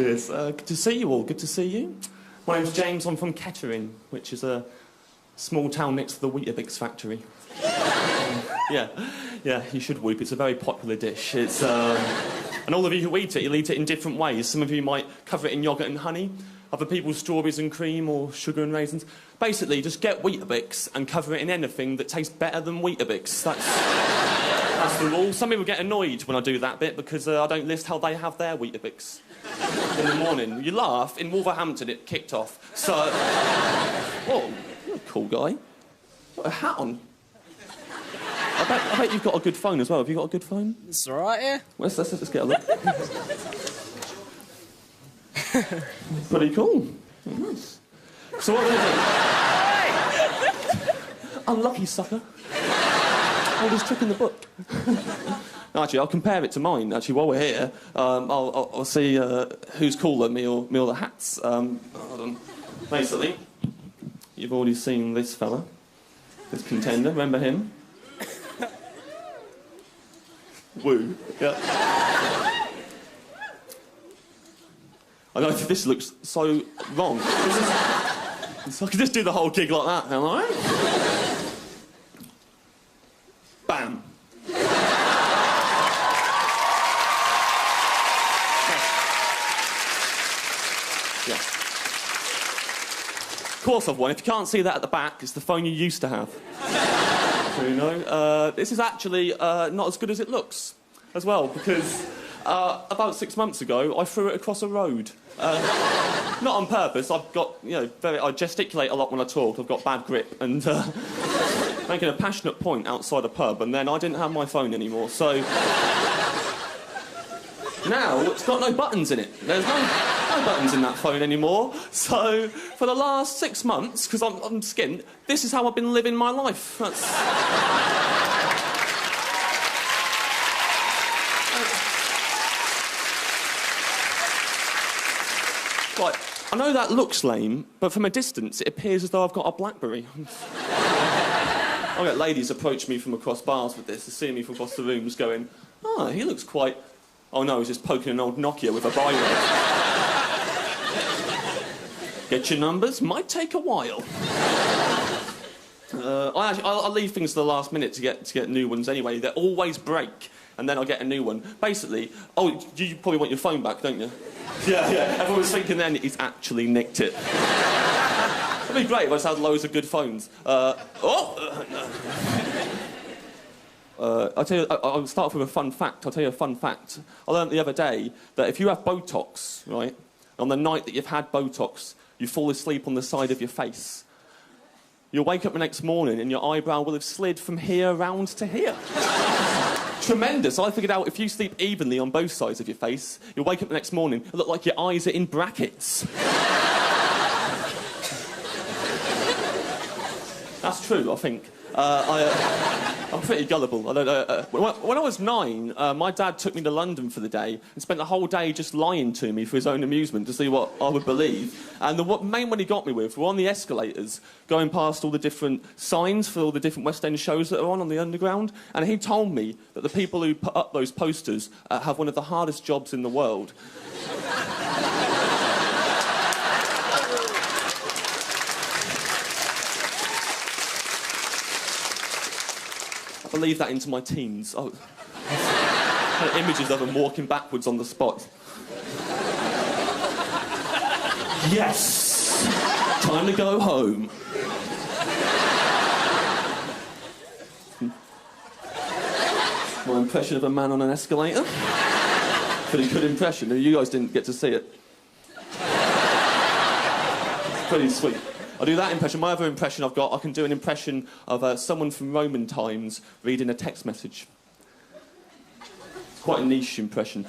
Cheers. Good to see you all. Good to see you. My name's James. I'm from Kettering, which is a small town next to the Weetabix factory. Yeah, you should whoop. It's a very popular dish. It's and all of you who eat it, you'll eat it in different ways. Some of you might cover it in yoghurt and honey. Other people, strawberries and cream or sugar and raisins. Basically, just get Weetabix and cover it in anything that tastes better than Weetabix. That's the rule. Some people get annoyed when I do that bit because I don't list how they have their Weetabix in the morning. You laugh. In Wolverhampton, it kicked off. So, oh, you're a cool guy. Got a hat on. I bet you've got a good phone as well. Have you got a good phone? It's all right, yeah. Let's get a look. Pretty cool. Nice. So what are you doing? Unlucky sucker. Oldest trick in the book. Actually, I'll compare it to mine. Actually, while we're here, I'll see who's cooler, me or the hats. Hold on. Basically, you've already seen this fella, this contender. Remember him? Woo. Yeah. I know this looks so wrong. I could just do the whole gig like that, am I? Bam. Yeah. Of course I've won. If you can't see that at the back, it's the phone you used to have. So, you know, this is actually not as good as it looks as well, because about 6 months ago, I threw it across a road. Not on purpose. I've got, I gesticulate a lot when I talk. I've got bad grip, and making a passionate point outside a pub, and then I didn't have my phone anymore. So now it's got no buttons in it. There's no buttons in that phone anymore. So for the last 6 months, because I'm skint, this is how I've been living my life. Right, I know that looks lame, but from a distance, it appears as though I've got a BlackBerry. I get ladies approach me from across bars with this, to see me from across the rooms going, oh, he looks quite... Oh no, he's just poking an old Nokia with a biro. Get your numbers, might take a while. I'll leave things to the last minute to get new ones anyway. They always break, and then I'll get a new one. Basically, you probably want your phone back, don't you? Yeah. Everyone was thinking then he's actually nicked it. It'd be great if I just had loads of good phones. I'll tell you, I'll start off with a fun fact. I'll tell you a fun fact. I learned the other day that if you have Botox, right, on the night that you've had Botox, you fall asleep on the side of your face. You'll wake up the next morning and your eyebrow will have slid from here round to here. Tremendous. I figured out if you sleep evenly on both sides of your face, you'll wake up the next morning, it'll look like your eyes are in brackets. That's true, I think. I'm pretty gullible. I don't know. When I was 9, my dad took me to London for the day and spent the whole day just lying to me for his own amusement to see what I would believe. And the main one he got me with were on the escalators, going past all the different signs for all the different West End shows that are on the Underground. And he told me that the people who put up those posters have one of the hardest jobs in the world. I believe that into my teens. I had images of them walking backwards on the spot. Yes! Time to go home. My impression of a man on an escalator. Pretty good impression. You guys didn't get to see it. Pretty sweet. I'll do that impression. My other impression I can do an impression of someone from Roman times reading a text message. It's quite a niche impression.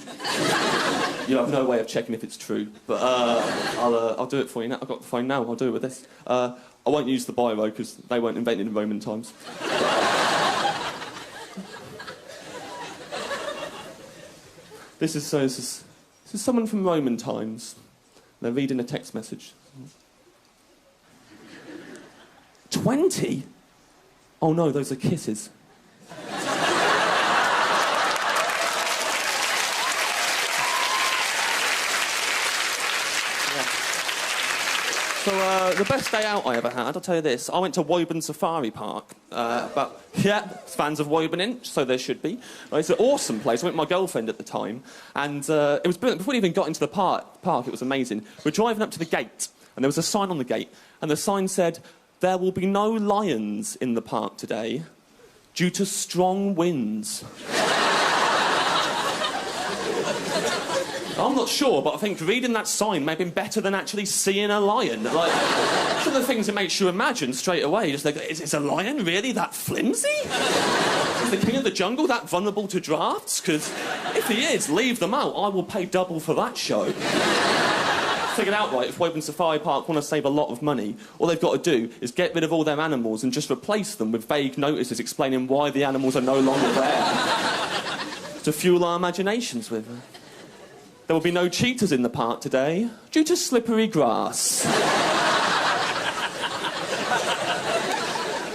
You have no way of checking if it's true, but I'll do it for you now. I've got the phone now, I'll do it with this. I won't use the biro because they weren't invented in Roman times. This is someone from Roman times. They're reading a text message. 20? Oh no, those are kisses. So, the best day out I ever had, I'll tell you this. I went to Woburn Safari Park. Fans of Woburn in, so there should be. It's an awesome place. I went with my girlfriend at the time, and it was brilliant. Before we even got into the park, it was amazing. We're driving up to the gate, and there was a sign on the gate, and the sign said, "There will be no lions in the park today due to strong winds." I'm not sure, but I think reading that sign may have been better than actually seeing a lion. Like, some of the things it makes you imagine straight away. Just like, is a lion really that flimsy? Is the king of the jungle that vulnerable to drafts? Because if he is, leave them out. I will pay double for that show. Figured out right, if Woburn Safari Park want to save a lot of money, all they've got to do is get rid of all their animals and just replace them with vague notices explaining why the animals are no longer there. To fuel our imaginations with. There will be no cheetahs in the park today due to slippery grass.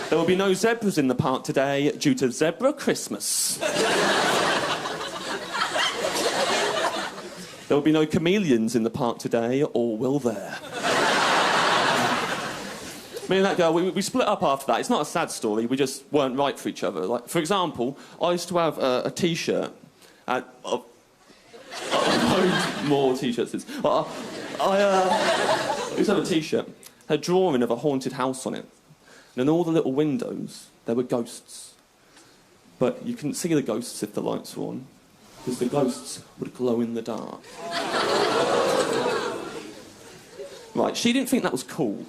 There will be no zebras in the park today due to Zebra Christmas. There will be no chameleons in the park today, or will there? Me and that girl, we split up after that. It's not a sad story, we just weren't right for each other. Like, for example, I used to have a T-shirt. I've owned more T-shirts since. I used to have a T-shirt, had a drawing of a haunted house on it. And in all the little windows, there were ghosts. But you couldn't see the ghosts if the lights were on, because the ghosts would glow in the dark. Right, she didn't think that was cool.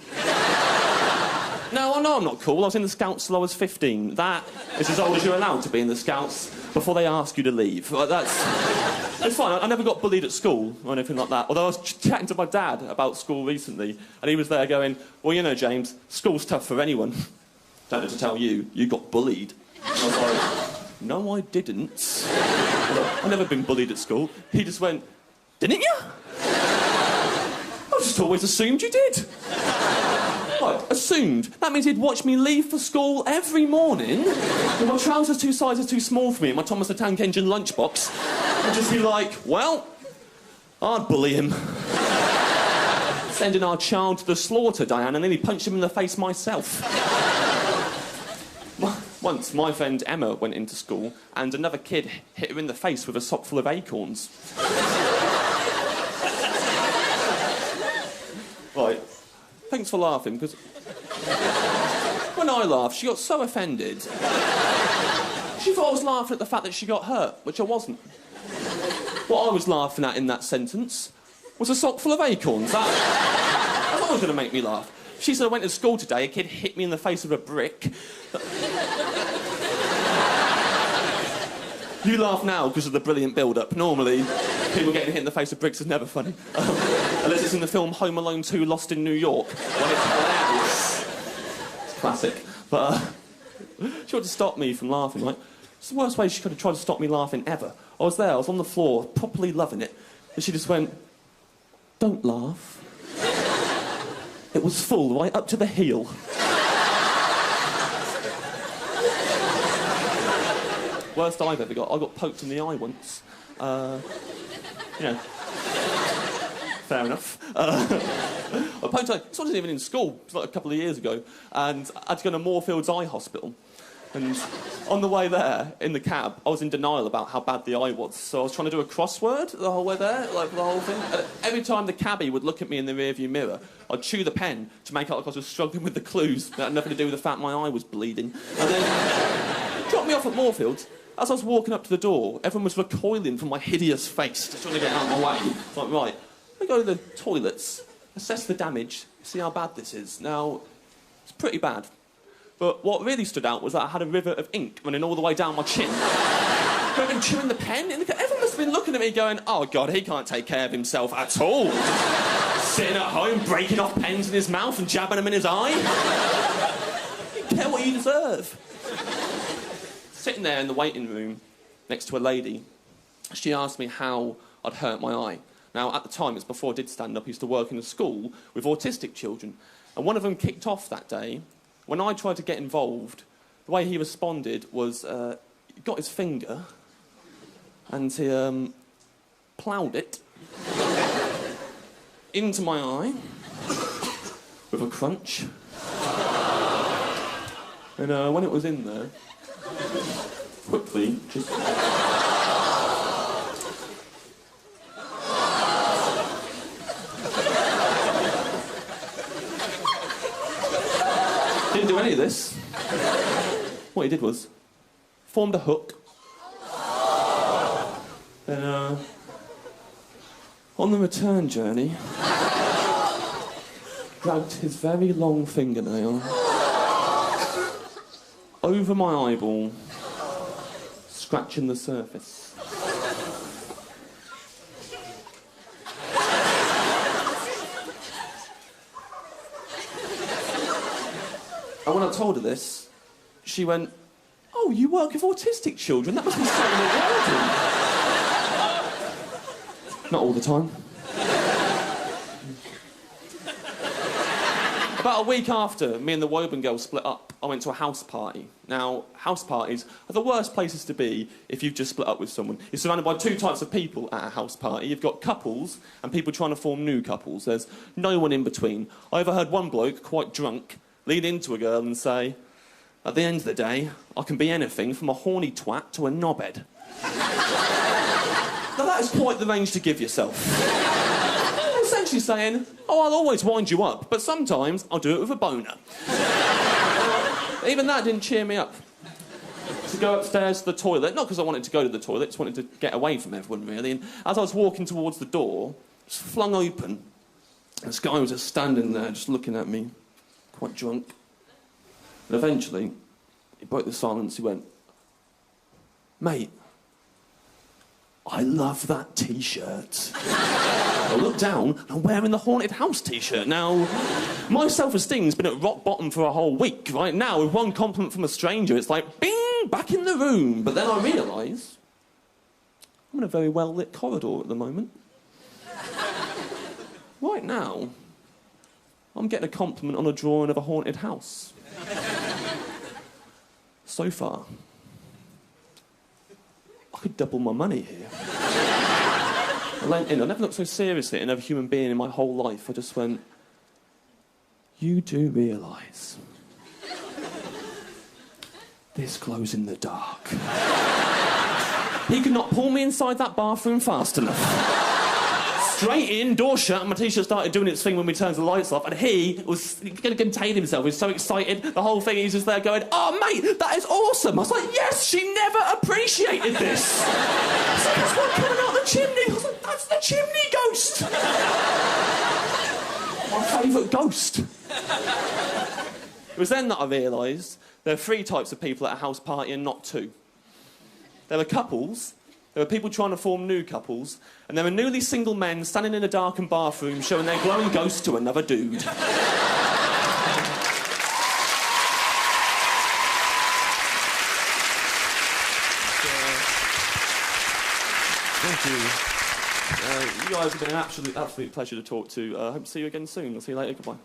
No, I know I'm not cool. I was in the Scouts till I was 15. That is as old as you're allowed to be in the Scouts before they ask you to leave. Like, it's fine. I never got bullied at school or anything like that. Although I was chatting to my dad about school recently, and he was there going, "Well, you know, James, school's tough for anyone. Don't know to tell you, you got bullied." And I was like, "No, I didn't. I've never been bullied at school." He just went, "Didn't you? I just always assumed you did." Right, assumed. That means he'd watch me leave for school every morning with my trousers 2 sizes too small for me and my Thomas the Tank Engine lunchbox, and just be like, "Well, I'd bully him." Sending our child to the slaughter, Diane, and nearly punched him in the face myself. Once, my friend Emma went into school and another kid hit her in the face with a sock full of acorns. Right. Thanks for laughing, because when I laughed, she got so offended. She thought I was laughing at the fact that she got hurt, which I wasn't. What I was laughing at in that sentence was a sock full of acorns. That's what was going to make me laugh. She said I went to school today, a kid hit me in the face with a brick. You laugh now because of the brilliant build-up. Normally, people getting hit in the face with bricks is never funny. Unless it's in the film Home Alone 2 Lost in New York, when it's hilarious. It's classic. But she wanted to stop me from laughing, right? It's the worst way she could have tried to stop me laughing ever. I was there, I was on the floor, properly loving it, and she just went, "Don't laugh." It was full right up to the heel. Worst I've ever got. I got poked in the eye once. You know. Fair enough. I poked eye. This wasn't even in school. It was like a couple of years ago. And I had to go to Moorfields Eye Hospital. And on the way there, in the cab, I was in denial about how bad the eye was. So I was trying to do a crossword the whole way there, like the whole thing. And every time the cabbie would look at me in the rearview mirror, I'd chew the pen to make it look like I was struggling with the clues that had nothing to do with the fact my eye was bleeding. And then dropped me off at Moorfields. As I was walking up to the door, everyone was recoiling from my hideous face, just trying to get out of my way. It's like, right, let me go to the toilets, assess the damage, see how bad this is. Now, it's pretty bad. But what really stood out was that I had a river of ink running all the way down my chin. I've been chewing the pen. Everyone must have been looking at me going, "Oh, God, he can't take care of himself at all." Sitting at home, breaking off pens in his mouth and jabbing them in his eye. You get what you deserve. Sitting there in the waiting room next to a lady, she asked me how I'd hurt my eye. Now, at the time, it's before I did stand up, I used to work in a school with autistic children. And one of them kicked off that day. When I tried to get involved, the way he responded was he got his finger and he ploughed it into my eye with a crunch. And when it was in there, quickly just... Didn't do any of this. What he did was formed a hook. Then, on the return journey, dragged his very long fingernail over my eyeball, scratching the surface. And when I told her this, she went, "Oh, you work with autistic children? That must be so rewarding." Not all the time. About a week after me and the Woburn girl split up, I went to a house party. Now, house parties are the worst places to be if you've just split up with someone. You're surrounded by two types of people at a house party. You've got couples and people trying to form new couples. There's no one in between. I overheard one bloke, quite drunk, lean into a girl and say, "At the end of the day, I can be anything from a horny twat to a knobhead." Now that is quite the range to give yourself. Essentially saying, "Oh, I'll always wind you up, but sometimes I'll do it with a boner." Even that didn't cheer me up. To go upstairs to the toilet, not because I wanted to go to the toilet, just wanted to get away from everyone, really. And as I was walking towards the door, it was flung open. This guy was just standing there, just looking at me, quite drunk. And eventually, he broke the silence. He went, "Mate, I love that T-shirt." I looked down, and I'm wearing the Haunted House T-shirt. Now, my self-esteem's been at rock bottom for a whole week. Right now, with one compliment from a stranger, it's like, bing, back in the room. But then I realise I'm in a very well-lit corridor at the moment. Right now, I'm getting a compliment on a drawing of a haunted house. So far, I could double my money here. I leant in. I never looked so seriously at another human being in my whole life. I just went, "You do realise this glows in the dark." He could not pull me inside that bathroom fast enough. Straight in, door shut, and my T-shirt started doing its thing when we turned the lights off, and he was going to contain himself. He was so excited, the whole thing, he's just there going, "Oh, mate, that is awesome." I was like, "Yes, she never appreciated this." I said, "That's one coming out the chimney." I was like, "That's the chimney ghost." My favourite ghost. It was then that I realised there are three types of people at a house party and not two. There are couples, there are people trying to form new couples, and there are newly single men standing in a darkened bathroom showing their glowing ghost to another dude. Thank you. You guys have been an absolute pleasure to talk to. I hope to see you again soon. I'll see you later. Goodbye.